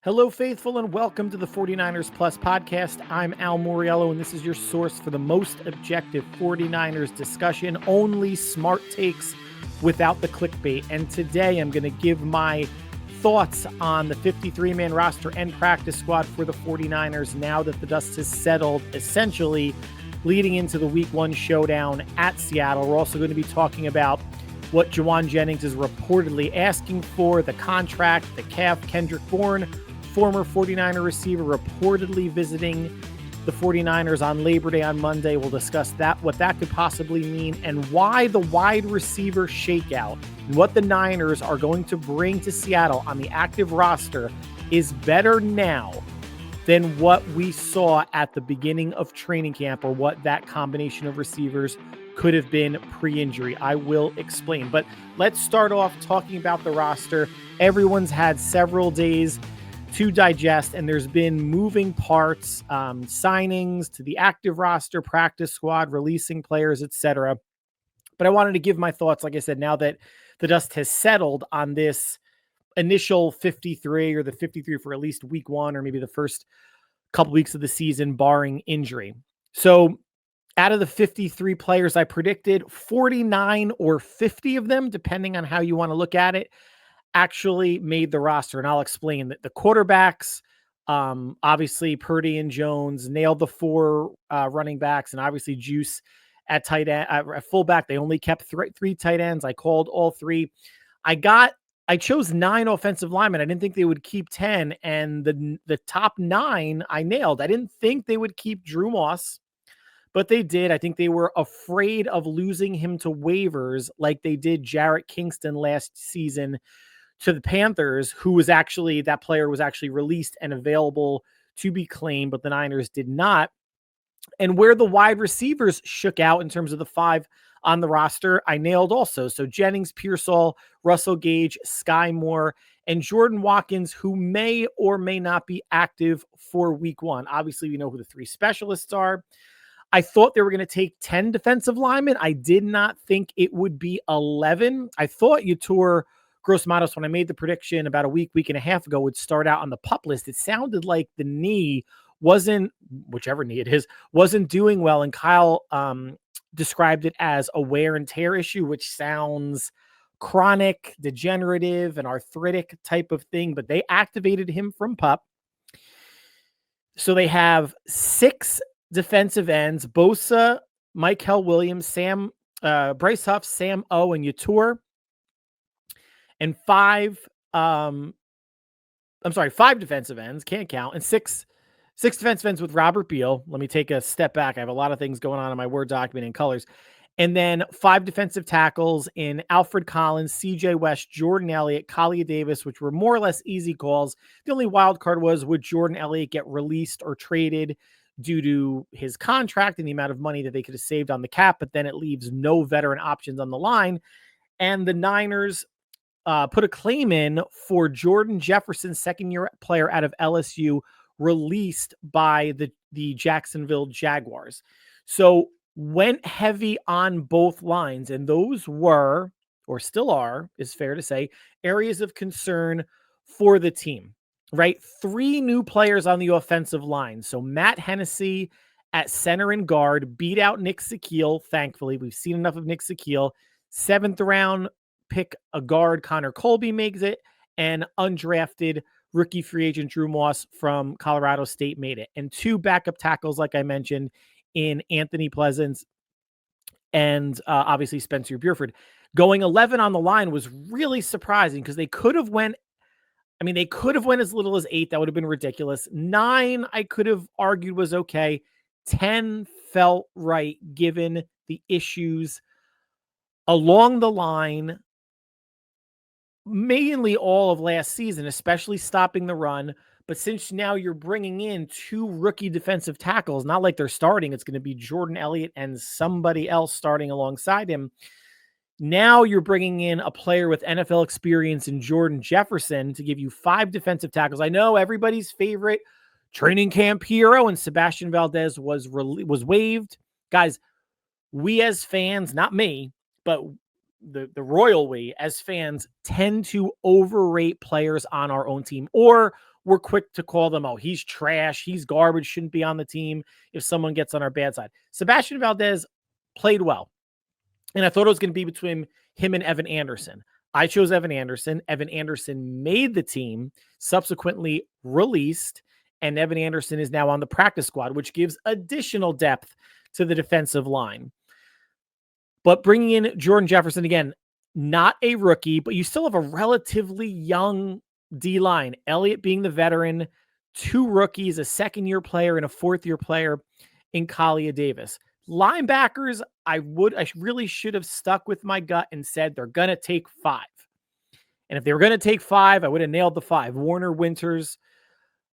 Hello, faithful, and welcome to the 49ers Plus podcast. I'm Al Moriello, and this is your source for the most objective 49ers discussion, only smart takes without the clickbait. And today I'm going to give my thoughts on the 53-man roster and practice squad for the 49ers now that the dust has settled, essentially leading into the Week 1 showdown at Seattle. We're also going to be talking about what Jennings is reportedly asking for, the contract, the calf, Kendrick Bourne, former 49er receiver, reportedly visiting the 49ers on Labor Day on Monday. We'll discuss that, what that could possibly mean, and why the wide receiver shakeout and what the Niners are going to bring to Seattle on the active roster is better now than what we saw at the beginning of training camp, or what that combination of receivers could have been pre-injury. I will explain. But let's start off talking about the roster. Everyone's had several days to digest, and there's been moving parts, signings to the active roster, practice squad, releasing players, etc. But I wanted to give my thoughts, like I said, now that the dust has settled on this initial 53, or the 53 for at least Week 1, or maybe the first couple weeks of the season, barring injury. So out of the 53 players I predicted, 49 or 50 of them, depending on how you want to look at it, actually made the roster. And I'll explain that the quarterbacks, obviously Purdy and Jones nailed the 4 running backs, and obviously Juice at tight end, at fullback. They only kept three tight ends. I called all 3. I chose 9 offensive linemen. I didn't think they would keep 10, and the top 9 I nailed. I didn't think they would keep Drew Moss, but they did. I think they were afraid of losing him to waivers like they did Jarrett Kingston last season to the Panthers, that player was actually released and available to be claimed, but the Niners did not. And where the wide receivers shook out in terms of the 5 on the roster, I nailed also. So Jennings, Pearsall, Russell Gage, Sky Moore, and Jordan Watkins, who may or may not be active for Week 1. Obviously, we know who the 3 specialists are. I thought they were going to take 10 defensive linemen. I did not think it would be 11. I thought Yetur Gross-Matos, when I made the prediction about a week and a half ago, would start out on the PUP list. It sounded like the knee wasn't, whichever knee it is, wasn't doing well. And Kyle described it as a wear and tear issue, which sounds chronic, degenerative, and arthritic type of thing. But they activated him from PUP. So they have 6 defensive ends: Bosa, Michael Williams, Bryce Huff, Sam O, and Yetur. And 5 defensive ends, can't count, and 6 defensive ends with Robert Beal. Let me take a step back. I have a lot of things going on in my Word document in colors. And then 5 defensive tackles in Alfred Collins, CJ West, Jordan Elliott, Kalia Davis, which were more or less easy calls. The only wild card was, would Jordan Elliott get released or traded due to his contract and the amount of money that they could have saved on the cap? But then it leaves no veteran options on the line. And the Niners put a claim in for Jordan Jefferson, second-year player out of LSU, released by the Jacksonville Jaguars. So went heavy on both lines, and those were, or still are, is fair to say, areas of concern for the team, right? 3 new players on the offensive line. So Matt Hennessy at center and guard beat out Nick Sakiel. Thankfully, we've seen enough of Nick Sakiel. 7th round pick, a guard, Connor Colby, makes it, and undrafted rookie free agent Drew Moss from Colorado State made it. And 2 backup tackles, like I mentioned, in Anthony Pleasance and obviously Spencer Burford. Going 11 on the line was really surprising, because they could have went as little as 8. That would have been ridiculous. 9, I could have argued was okay. 10 felt right, given the issues along the line, mainly all of last season, especially stopping the run. But since now you're bringing in 2 rookie defensive tackles, not like they're starting, it's going to be Jordan Elliott and somebody else starting alongside him. Now you're bringing in a player with NFL experience in Jordan Jefferson to give you 5 defensive tackles. I know everybody's favorite training camp hero and Sebastian Valdez was waived. Guys, we as fans, not me, but the royal we as fans, tend to overrate players on our own team, or we're quick to call them, oh, he's trash, he's garbage, shouldn't be on the team if someone gets on our bad side. Sebastian Valdez played well, and I thought it was going to be between him and Evan Anderson. I chose Evan Anderson. Evan Anderson made the team, subsequently released, and Evan Anderson is now on the practice squad, which gives additional depth to the defensive line. But bringing in Jordan Jefferson, again, not a rookie, but you still have a relatively young D-line. Elliott being the veteran, 2 rookies, a second-year player and a fourth-year player in Kalia Davis. Linebackers, I really should have stuck with my gut and said they're going to take 5. And if they were going to take 5, I would have nailed the 5. Warner, Winters,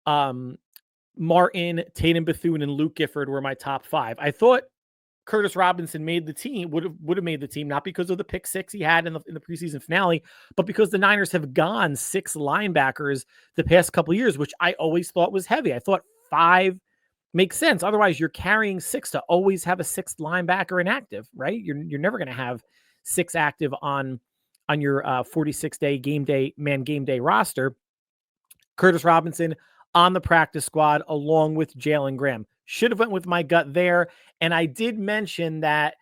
Martin, Tatum Bethune, and Luke Gifford were my top 5. I thought Curtis Robinson made the team, would have made the team, not because of the pick 6 he had in the preseason finale, but because the Niners have gone 6 linebackers the past couple of years, which I always thought was heavy. I thought 5 makes sense. Otherwise, you're carrying 6 to always have a 6th linebacker inactive, right? You're never going to have 6 active on your 46-day game day roster. Curtis Robinson on the practice squad along with Jalen Graham. Should have went with my gut there. And I did mention that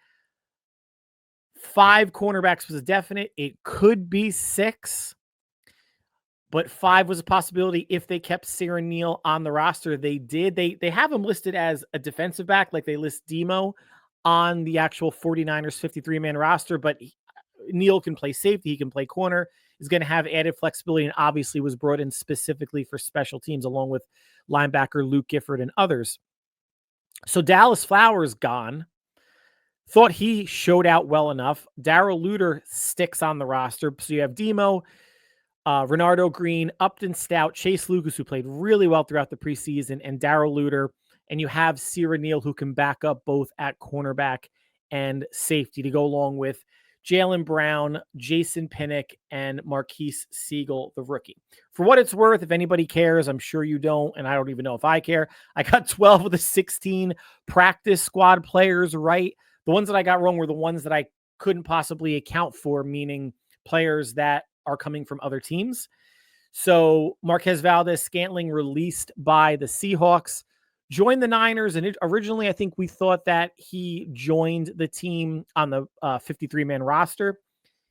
5 cornerbacks was a definite. It could be 6, but 5 was a possibility if they kept Sarah Neal on the roster. They did. They have him listed as a defensive back, like they list Demo on the actual 49ers 53-man roster, but Neal can play safety. He can play corner. Is going to have added flexibility and obviously was brought in specifically for special teams along with linebacker Luke Gifford and others. So Dallas Flowers gone. Thought he showed out well enough. Darrell Luter sticks on the roster. So you have Demo, Renardo Green, Upton Stout, Chase Lucas, who played really well throughout the preseason, and Darrell Luter. And you have Sarah Neal, who can back up both at cornerback and safety to go along with Jalen Brown, Jason Pinnock, and Marquise Siegel, the rookie. For what it's worth, if anybody cares, I'm sure you don't, and I don't even know if I care. I got 12 of the 16 practice squad players right. The ones that I got wrong were the ones that I couldn't possibly account for, meaning players that are coming from other teams. So Marquez Valdez-Scantling released by the Seahawks, joined the Niners, and originally I think we thought that he joined the team on the 53-man roster.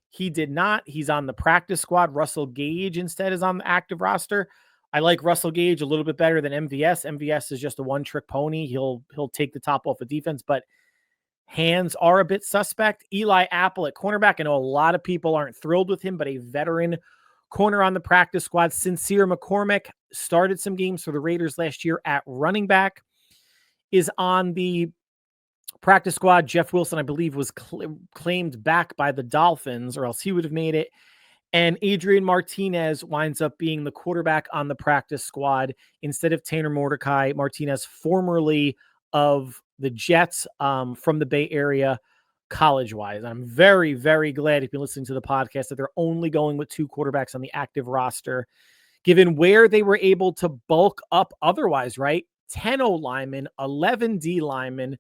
He did not. He's on the practice squad. Russell Gage instead is on the active roster. I like Russell Gage a little bit better than MVS. MVS is just a one-trick pony. He'll take the top off of defense, but hands are a bit suspect. Eli Apple at cornerback. I know a lot of people aren't thrilled with him, but a veteran corner on the practice squad. Sincere McCormick started some games for the Raiders last year at running back, is on the practice squad. Jeff Wilson, I believe, was claimed back by the Dolphins, or else he would have made it. And Adrian Martinez winds up being the quarterback on the practice squad instead of Tanner Mordecai. Martinez, formerly of the Jets, from the Bay Area, college-wise. I'm very, very glad, if you're listening to the podcast, that they're only going with 2 quarterbacks on the active roster, given where they were able to bulk up otherwise, right? 10 O linemen, 11 D linemen,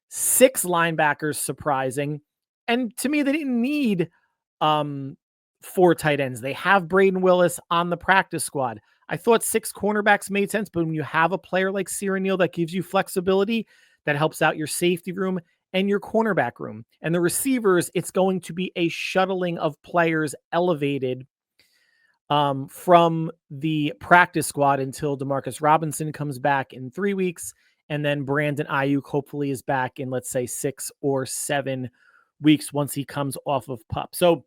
6 linebackers, surprising. And to me, they didn't need 4 tight ends. They have Braden Willis on the practice squad. I thought 6 cornerbacks made sense, but when you have a player like Sarah Neal that gives you flexibility, that helps out your safety room and your cornerback room. And the receivers, it's going to be a shuttling of players elevated from the practice squad until Demarcus Robinson comes back in 3 weeks. And then Brandon Ayuk hopefully is back in, let's say, 6 or 7 weeks once he comes off of PUP. So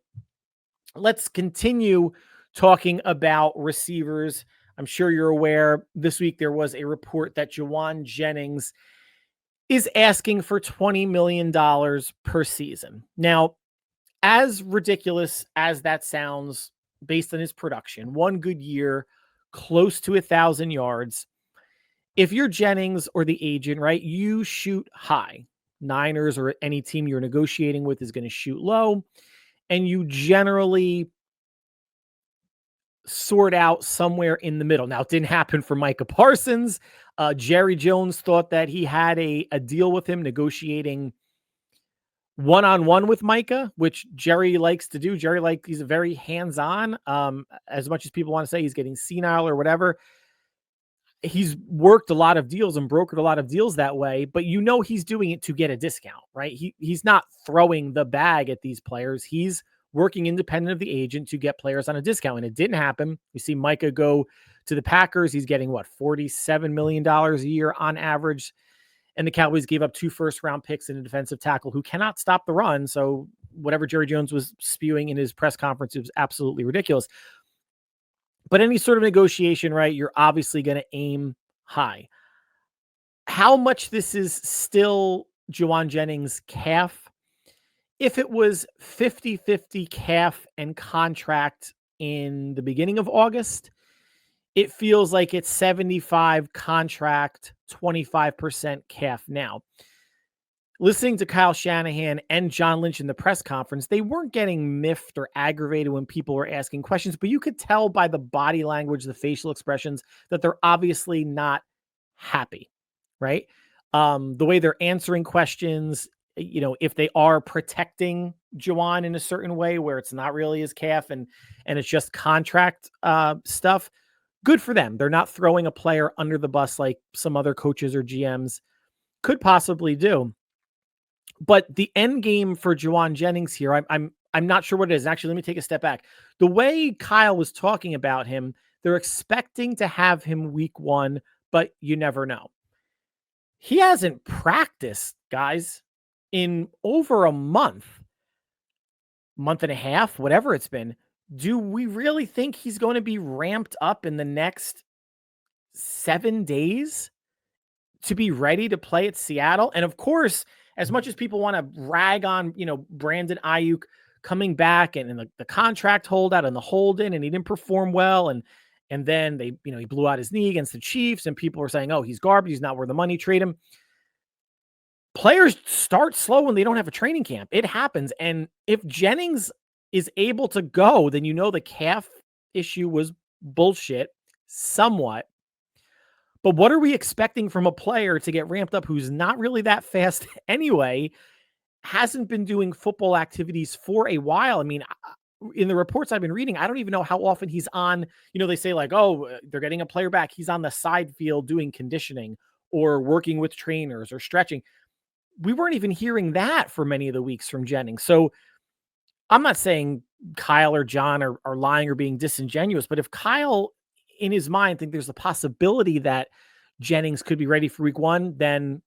let's continue talking about receivers. I'm sure you're aware this week there was a report that Jawan Jennings is asking for $20 million per season. Now, as ridiculous as that sounds based on his production, 1 good year, close to 1,000 yards. If you're Jennings or the agent, right, you shoot high. Niners or any team you're negotiating with is going to shoot low, and you generally sort out somewhere in the middle. Now, it didn't happen for Micah Parsons. Jerry Jones thought that he had a deal with him, negotiating one-on-one with Micah, which Jerry likes to do. He's very hands-on. As much as people want to say he's getting senile or whatever, he's worked a lot of deals and brokered a lot of deals that way, but he's doing it to get a discount, right? He's not throwing the bag at these players. He's working independent of the agent to get players on a discount, and it didn't happen. You see Micah go to the Packers. He's getting $47 million a year on average, and the Cowboys gave up 2 first-round picks and a defensive tackle who cannot stop the run. So whatever Jerry Jones was spewing in his press conference, it was absolutely ridiculous. But any sort of negotiation, right, you're obviously going to aim high. How much this is still Jauan Jennings' calf? If it was 50-50 calf and contract in the beginning of August, it feels like it's 75 contract, 25% calf now. Listening to Kyle Shanahan and John Lynch in the press conference, they weren't getting miffed or aggravated when people were asking questions, but you could tell by the body language, the facial expressions, that they're obviously not happy, right? The way they're answering questions, if they are protecting Jauan in a certain way where it's not really his calf and it's just contract stuff, good for them. They're not throwing a player under the bus like some other coaches or GMs could possibly do. But the end game for Jauan Jennings here, I'm not sure what it is. Actually, let me take a step back. The way Kyle was talking about him, they're expecting to have him week 1, but you never know. He hasn't practiced, guys, in over a month and a half, whatever it's been. Do we really think he's going to be ramped up in the next 7 days to be ready to play at Seattle? And of course, as much as people want to rag on, Brandon Ayuk coming back and the contract holdout and the hold-in, and he didn't perform well, and then he blew out his knee against the Chiefs, and people were saying, oh, he's garbage, he's not worth the money, trade him. Players start slow when they don't have a training camp. It happens. And if Jennings is able to go, then the calf issue was bullshit somewhat. But what are we expecting from a player to get ramped up who's not really that fast anyway, hasn't been doing football activities for a while? I mean, in the reports I've been reading, I don't even know how often he's on, they say like, oh, they're getting a player back. He's on the side field doing conditioning or working with trainers or stretching. We weren't even hearing that for many of the weeks from Jennings. So I'm not saying Kyle or John are lying or being disingenuous, but if Kyle in his mind think there's a possibility that Jennings could be ready for week 1, then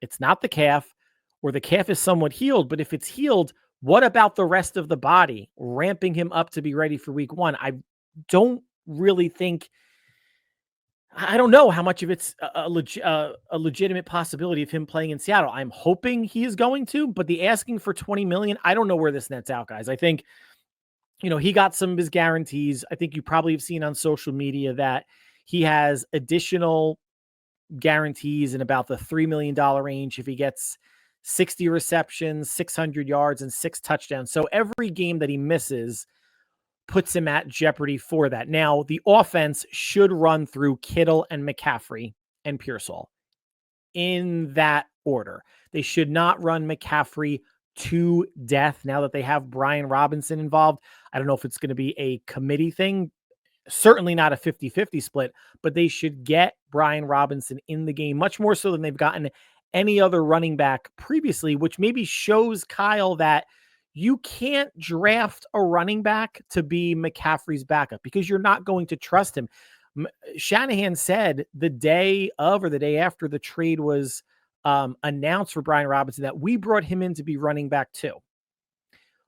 it's not the calf, or the calf is somewhat healed. But if it's healed, what about the rest of the body, ramping him up to be ready for week 1? I don't really think, I don't know how much of it's a legitimate possibility of him playing in Seattle. I'm hoping he is going to, but the asking for $20 million, I don't know where this nets out, guys. I think, he got some of his guarantees. I think you probably have seen on social media that he has additional guarantees in about the $3 million range if he gets 60 receptions, 600 yards, and 6 touchdowns. So every game that he misses puts him at jeopardy for that. Now, the offense should run through Kittle and McCaffrey and Pearsall in that order. They should not run McCaffrey to death now that they have Brian Robinson involved. I don't know if it's going to be a committee thing. Certainly not a 50-50 split, but they should get Brian Robinson in the game much more so than they've gotten any other running back previously, which maybe shows Kyle that you can't draft a running back to be McCaffrey's backup because you're not going to trust him. Shanahan said the day of or the day after the trade was announced for Brian Robinson that we brought him in to be running back too.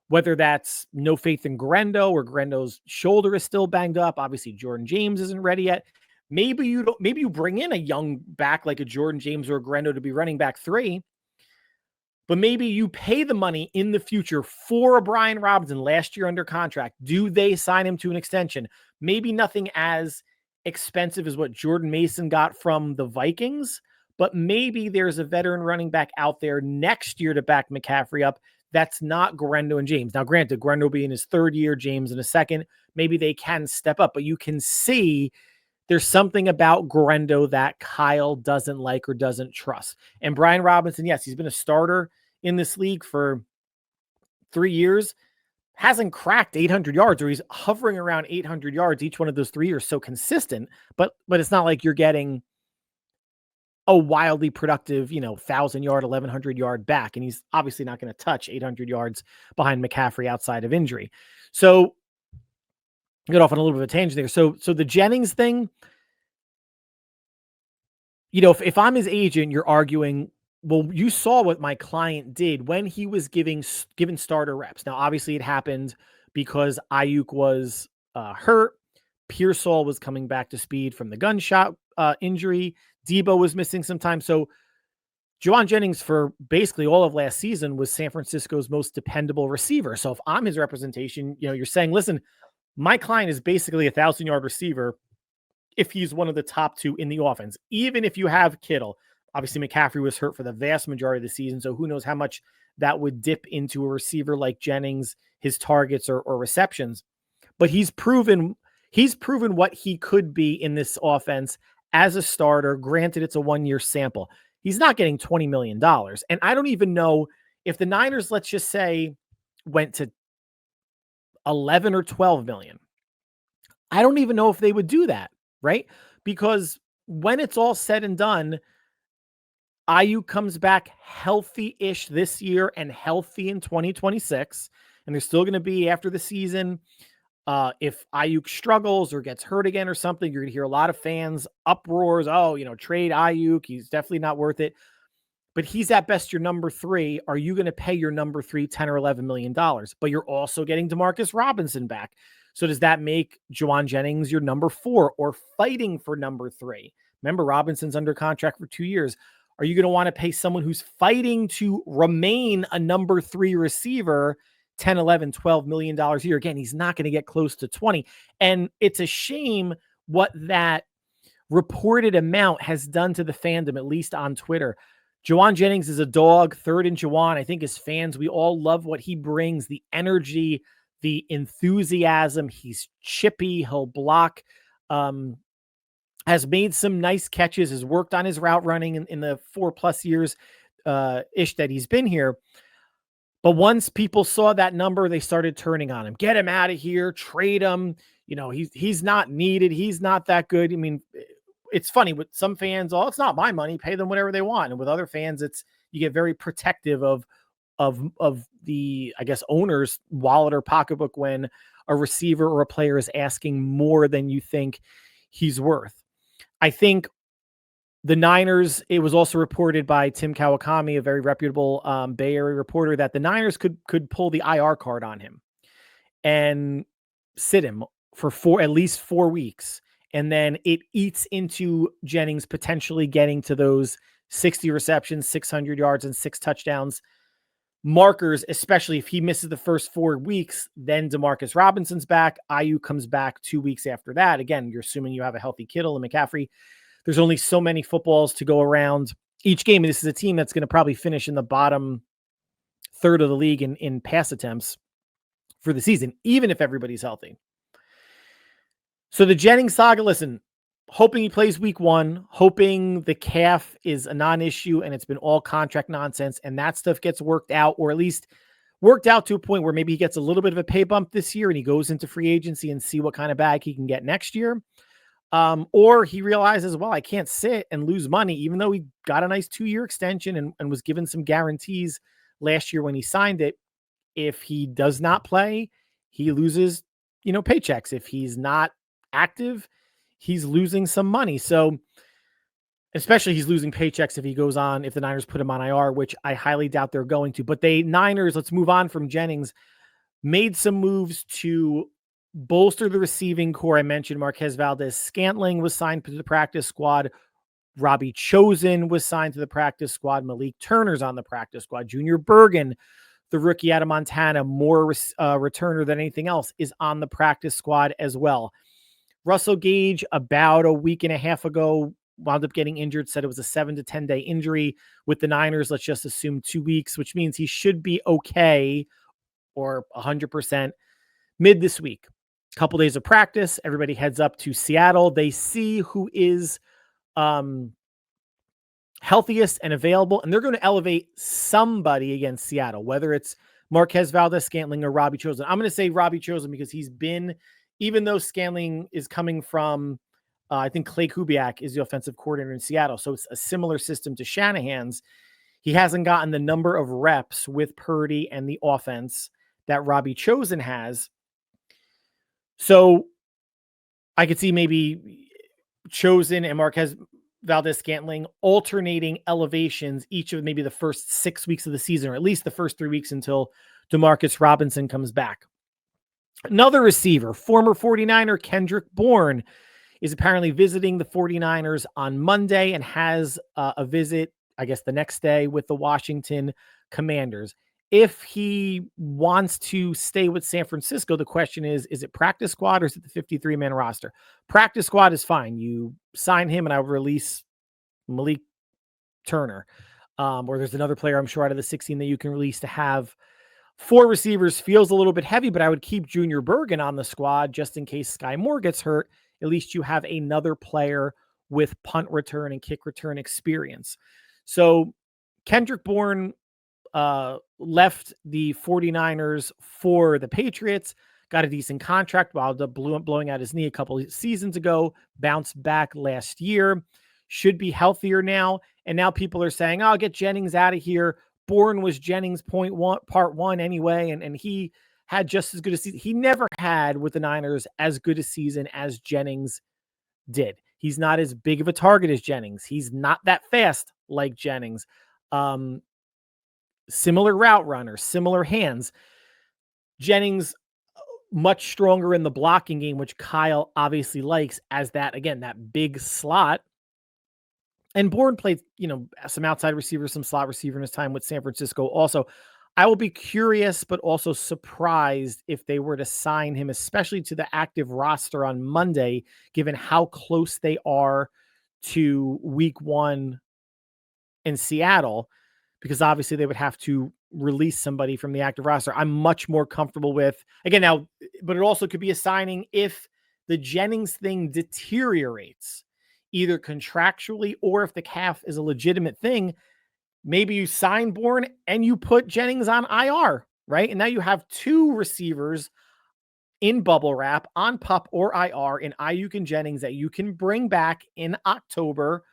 Whether that's no faith in Grendo or Grendo's shoulder is still banged up. Obviously, Jordan James isn't ready yet. Maybe you bring in a young back like a Jordan James or a Grendo to be running back 3. But maybe you pay the money in the future for a Brian Robinson last year under contract. Do they sign him to an extension? Maybe nothing as expensive as what Jordan Mason got from the Vikings, but maybe there's a veteran running back out there next year to back McCaffrey up. That's not Grendo and James. Now, granted, Grendo will be in his 3rd year, James in a 2nd. Maybe they can step up, but you can see there's something about Grendo that Kyle doesn't like or doesn't trust. And Brian Robinson, yes, he's been a starter in this league for 3 years, hasn't cracked 800 yards, or he's hovering around 800 yards each one of those 3 years. So consistent, but it's not like you're getting a wildly productive, 1,000-yard, 1,100-yard back. And he's obviously not going to touch 800 yards behind McCaffrey outside of injury. So get off on a little bit of a tangent there. So the Jennings thing, if I'm his agent, you're arguing, well, you saw what my client did when he was given starter reps. Now, obviously it happened because Ayuk was hurt. Pearsall was coming back to speed from the gunshot injury. Debo was missing some time. So Juwan Jennings for basically all of last season was San Francisco's most dependable receiver. So if I'm his representation, you're saying, listen, my client is basically a 1,000-yard receiver if he's one of the top two in the offense, even if you have Kittle. Obviously, McCaffrey was hurt for the vast majority of the season, so who knows how much that would dip into a receiver like Jennings, his targets or receptions. But he's proven what he could be in this offense as a starter. Granted, it's a 1-year sample. He's not getting $20 million. And I don't even know if the Niners, let's just say, went to 11 or 12 million. I don't even know if they would do that, right? Because when it's all said and done, Ayuk comes back healthy-ish this year and healthy in 2026. And they're still going to be after the season. If Ayuk struggles or gets hurt again or something, you're going to hear a lot of fans uproars. Oh, trade Ayuk. He's definitely not worth it. But he's at best your number 3. Are you going to pay your number 3 $10 or $11 million? But you're also getting Demarcus Robinson back. So does that make Juwan Jennings your number 4 or fighting for number 3? Remember, Robinson's under contract for 2 years. Are you going to want to pay someone who's fighting to remain a number 3 receiver 10, 11, $12 million a year? Again, he's not going to get close to 20. And it's a shame what that reported amount has done to the fandom, at least on Twitter. Juwan Jennings is a dog, third in Juwan. I think as fans, we all love what he brings, the energy, the enthusiasm. He's chippy. He'll block, has made some nice catches, has worked on his route running in the 4+ years ish that he's been here. But once people saw that number, they started turning on him. Get him out of here, trade him. He's not needed. He's not that good. I mean, it's funny with some fans, it's not my money, pay them whatever they want. And with other fans, you get very protective of the, I guess, owner's wallet or pocketbook when a receiver or a player is asking more than you think he's worth. I think the Niners, it was also reported by Tim Kawakami, a very reputable Bay Area reporter, that the Niners could pull the IR card on him and sit him for at least 4 weeks. And then it eats into Jennings potentially getting to those 60 receptions, 600 yards, and 6 touchdowns markers, especially if he misses the first 4 weeks. Then Demarcus Robinson's back. Ayuk comes back 2 weeks after that. Again, you're assuming you have a healthy Kittle and McCaffrey. There's only so many footballs to go around each game. And this is a team that's going to probably finish in the bottom third of the league in pass attempts for the season, even if everybody's healthy. So the Jennings saga, listen, hoping he plays week 1, hoping the calf is a non-issue and it's been all contract nonsense and that stuff gets worked out, or at least worked out to a point where maybe he gets a little bit of a pay bump this year and he goes into free agency and see what kind of bag he can get next year. Or he realizes, well, I can't sit and lose money, even though he got a nice 2-year extension and was given some guarantees last year when he signed it. If he does not play, he loses, paychecks. If he's not active, he's losing some money. So especially he's losing paychecks if he goes on, if the Niners put him on IR, which I highly doubt they're going to. But Niners, let's move on from Jennings, made some moves to bolster the receiving core. I mentioned Marquez Valdez-Scantling was signed to the practice squad. Robbie Chosen was signed to the practice squad. Malik Turner's on the practice squad. Junior Bergen, the rookie out of Montana, more returner than anything else, is on the practice squad as well. Russell Gage, about a week and a half ago, wound up getting injured, said it was a 7 to 10 day injury with the Niners. Let's just assume 2 weeks, which means he should be okay, or 100% mid this week. Couple days of practice. Everybody heads up to Seattle. They see who is healthiest and available, and they're going to elevate somebody against Seattle, whether it's Marquez Valdez-Scantling or Robbie Chosen. I'm going to say Robbie Chosen because he's been, even though Scantling is coming from I think Clay Kubiak is the offensive coordinator in Seattle. So it's a similar system to Shanahan's. He hasn't gotten the number of reps with Purdy and the offense that Robbie Chosen has. So I could see maybe Chosen and Marquez Valdez-Scantling alternating elevations each of maybe the first 6 weeks of the season, or at least the first 3 weeks until Demarcus Robinson comes back. Another receiver, former 49er Kendrick Bourne, is apparently visiting the 49ers on Monday and has a visit, I guess, the next day with the Washington Commanders. If he wants to stay with San Francisco, the question is it practice squad or is it the 53-man roster? Practice squad is fine. You sign him and I will release Malik Turner. Or there's another player, I'm sure, out of the 16 that you can release to have 4 receivers. Feels a little bit heavy, but I would keep Junior Bergen on the squad just in case Sky Moore gets hurt. At least you have another player with punt return and kick return experience. So Kendrick Bourne left the 49ers for the Patriots, got a decent contract while blowing out his knee a couple of seasons ago, bounced back last year, should be healthier now. And now people are saying, oh, get Jennings out of here. Bourne was Jennings part one anyway, and he had just as good a season. He never had with the Niners as good a season as Jennings did. He's not as big of a target as Jennings. He's not that fast like Jennings. Similar route runner, similar hands. Jennings much stronger in the blocking game, which Kyle obviously likes as that, again, that big slot. And Bourne played, some outside receiver, some slot receiver in his time with San Francisco. Also, I will be curious, but also surprised if they were to sign him, especially to the active roster on Monday, given how close they are to week 1 in Seattle, because obviously they would have to release somebody from the active roster. I'm much more comfortable with, again, now, but it also could be a signing if the Jennings thing deteriorates, either contractually or if the calf is a legitimate thing. Maybe you sign Bourne and you put Jennings on IR, right? And now you have 2 receivers in bubble wrap on PUP or IR in Ayuk and Jennings that you can bring back in October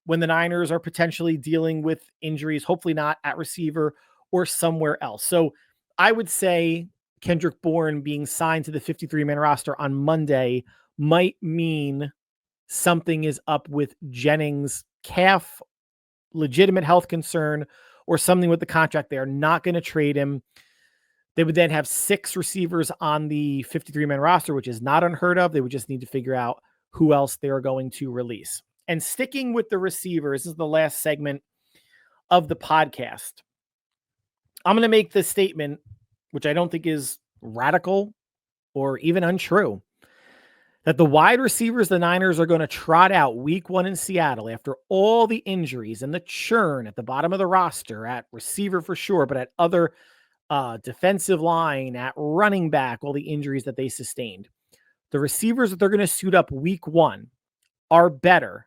when the Niners are potentially dealing with injuries, hopefully not at receiver or somewhere else. So I would say Kendrick Bourne being signed to the 53-man roster on Monday might mean something is up with Jennings' calf, legitimate health concern, or something with the contract. They are not going to trade him. They would then have 6 receivers on the 53-man roster, which is not unheard of. They would just need to figure out who else they are going to release. And sticking with the receivers, this is the last segment of the podcast. I'm going to make this statement, which I don't think is radical or even untrue, that the wide receivers the Niners are going to trot out week 1 in Seattle after all the injuries and the churn at the bottom of the roster, at receiver for sure, but at other defensive line, at running back, all the injuries that they sustained. The receivers that they're going to suit up week 1 are better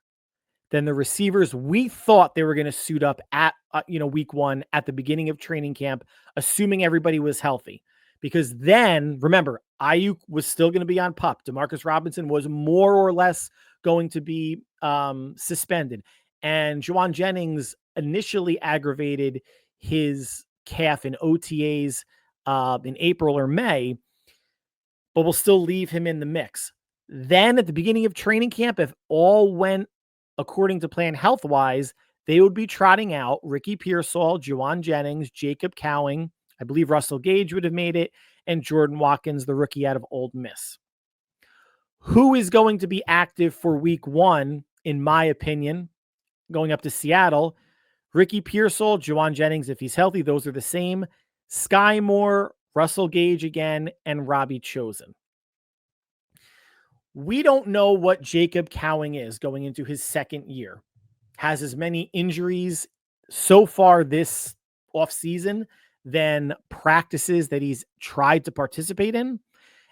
than the receivers we thought they were going to suit up at week 1 at the beginning of training camp, assuming everybody was healthy. Because then, remember, Ayuk was still going to be on PUP. Demarcus Robinson was more or less going to be suspended. And Juwan Jennings initially aggravated his calf in OTAs in April or May, but we'll still leave him in the mix. Then at the beginning of training camp, if all went according to plan health-wise, they would be trotting out Ricky Pearsall, Juwan Jennings, Jacob Cowing, I believe Russell Gage would have made it, and Jordan Watkins, the rookie out of Ole Miss. Who is going to be active for week 1, in my opinion, going up to Seattle? Ricky Pearsall, Juwan Jennings, if he's healthy, those are the same. Sky Moore, Russell Gage again, and Robbie Chosen. We don't know what Jacob Cowing is going into his second year. Has as many injuries so far this offseason than practices that he's tried to participate in.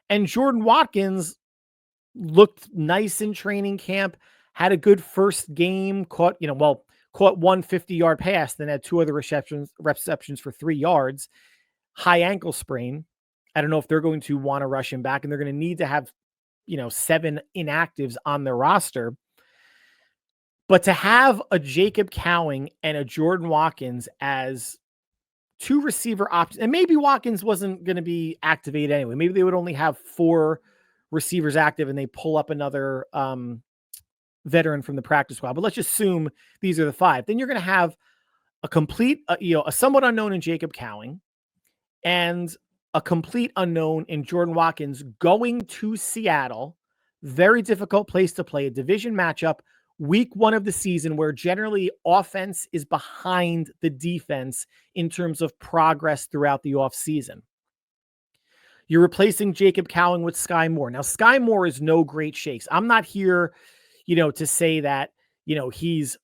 And Jordan Watkins looked nice in training camp, had a good first game, caught one 50-yard pass, then had 2 other receptions for 3 yards, high ankle sprain. I don't know if they're going to want to rush him back, and they're going to need to have 7 inactives on their roster. But to have a Jacob Cowing and a Jordan Watkins as 2 receiver options, and maybe Watkins wasn't going to be activated anyway. Maybe they would only have 4 receivers active and they pull up another veteran from the practice squad. But let's just assume these are the 5. Then you're going to have a complete, a somewhat unknown in Jacob Cowing and a complete unknown in Jordan Watkins going to Seattle. Very difficult place to play, a division matchup, week 1 of the season, where generally offense is behind the defense in terms of progress throughout the offseason. You're replacing Jacob Cowing with Sky Moore. Now, Sky Moore is no great shakes. I'm not here, to say that, he's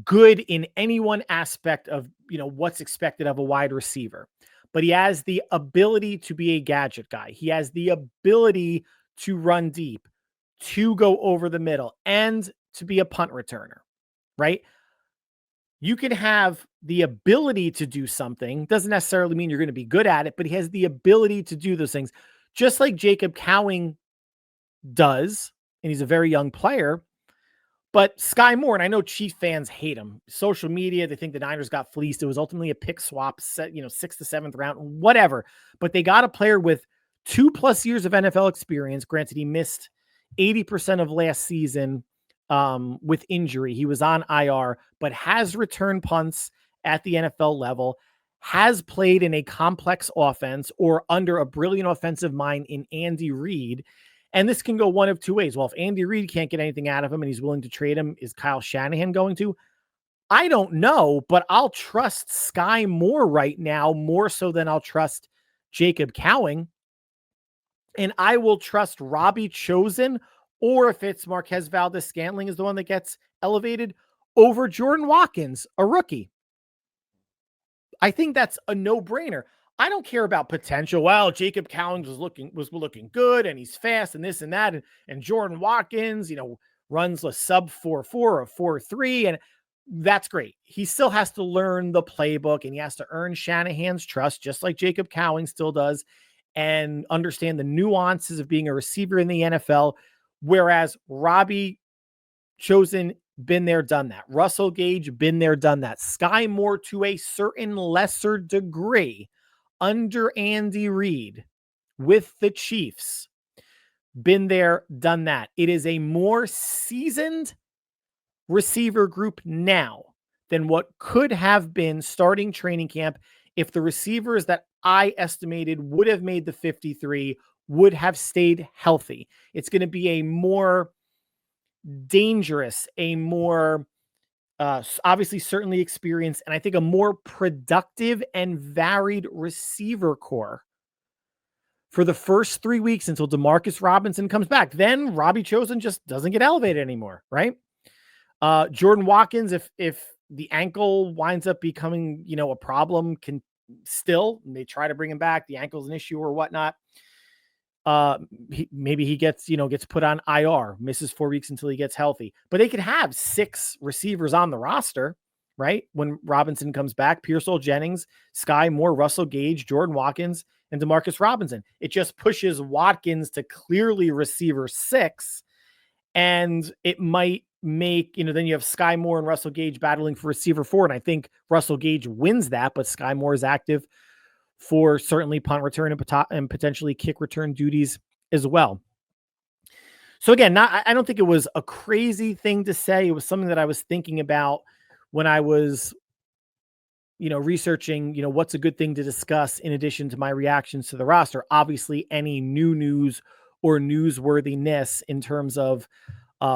good in any one aspect of, what's expected of a wide receiver. But he has the ability to be a gadget guy. He has the ability to run deep, to go over the middle, and to be a punt returner, right? You can have the ability to do something. Doesn't necessarily mean you're going to be good at it, but he has the ability to do those things, just like Jacob Cowing does, and he's a very young player. But Sky Moore, and I know Chief fans hate him. Social media, they think the Niners got fleeced. It was ultimately a pick swap, set, 6th to 7th round, whatever. But they got a player with 2+ years of NFL experience. Granted, he missed 80% of last season with injury. He was on IR, but has returned punts at the NFL level, has played in a complex offense or under a brilliant offensive mind in Andy Reid. And this can go one of 2 ways. Well, if Andy Reid can't get anything out of him and he's willing to trade him, is Kyle Shanahan going to? I don't know, but I'll trust Sky Moore right now more so than I'll trust Jacob Cowing. And I will trust Robbie Chosen, or if it's Marquez Valdes-Scantling is the one that gets elevated, over Jordan Watkins, a rookie. I think that's a no-brainer. I don't care about potential. Well, Jacob Cowing was looking good and he's fast and this and that. And Jordan Watkins, runs a sub 4.4 or 4.3. And that's great. He still has to learn the playbook and he has to earn Shanahan's trust, just like Jacob Cowing still does, and understand the nuances of being a receiver in the NFL. Whereas Robbie Chosen, been there, done that. Russell Gage, been there, done that. Sky Moore, to a certain lesser degree, under Andy Reid with the Chiefs, been there, done that. It is a more seasoned receiver group now than what could have been starting training camp if the receivers that I estimated would have made the 53 would have stayed healthy. It's going to be a more dangerous, a more obviously certainly experienced, and I think a more productive and varied receiver core for the first 3 weeks until Demarcus Robinson comes back. Then Robbie Chosen just doesn't get elevated anymore, right? Jordan Watkins, if the ankle winds up becoming, a problem, can still, they try to bring him back, the ankle's an issue or whatnot. Maybe he gets put on IR, misses 4 weeks until he gets healthy. But they could have 6 receivers on the roster, right? When Robinson comes back: Pearsall, Jennings, Sky Moore, Russell Gage, Jordan Watkins, and Demarcus Robinson. It just pushes Watkins to clearly receiver 6. And it might make, then you have Sky Moore and Russell Gage battling for receiver 4. And I think Russell Gage wins that, but Sky Moore is active for certainly punt return and potentially kick return duties as well. So again, I don't think it was a crazy thing to say. It was something that I was thinking about when I was, researching, what's a good thing to discuss in addition to my reactions to the roster. Obviously, any new news or newsworthiness in terms of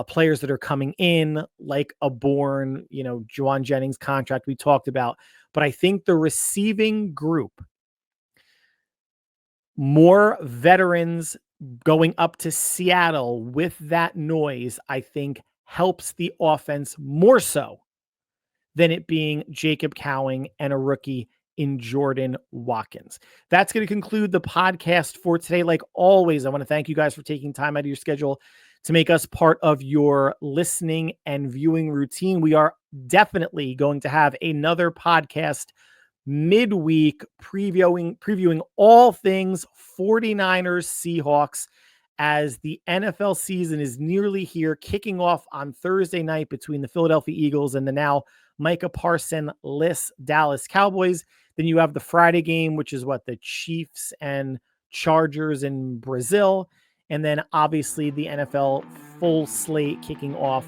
players that are coming in, like a Bourne, Juwan Jennings contract we talked about. But I think the receiving group, more veterans going up to Seattle with that noise, I think helps the offense more so than it being Jacob Cowing and a rookie in Jordan Watkins. That's going to conclude the podcast for today. Like always, I want to thank you guys for taking time out of your schedule to make us part of your listening and viewing routine. We are definitely going to have another podcast midweek previewing all things 49ers Seahawks as the NFL season is nearly here, kicking off on Thursday night between the Philadelphia Eagles and the now Micah Parson-less Dallas Cowboys. Then you have the Friday game, which is the Chiefs and Chargers in Brazil. And then obviously the NFL full slate kicking off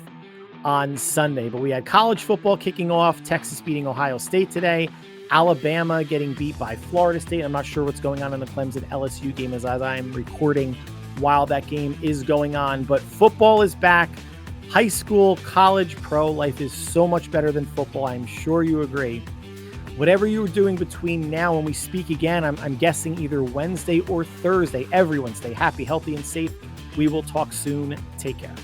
on Sunday. But we had college football kicking off, Texas beating Ohio State today, Alabama getting beat by Florida State. I'm not sure what's going on in the Clemson LSU game as I'm recording while that game is going on. But football is back. High school, college, pro, life is so much better than football. I'm sure you agree. Whatever you're doing between now and we speak again, I'm guessing either Wednesday or Thursday. Everyone stay happy, healthy, and safe. We will talk soon. Take care.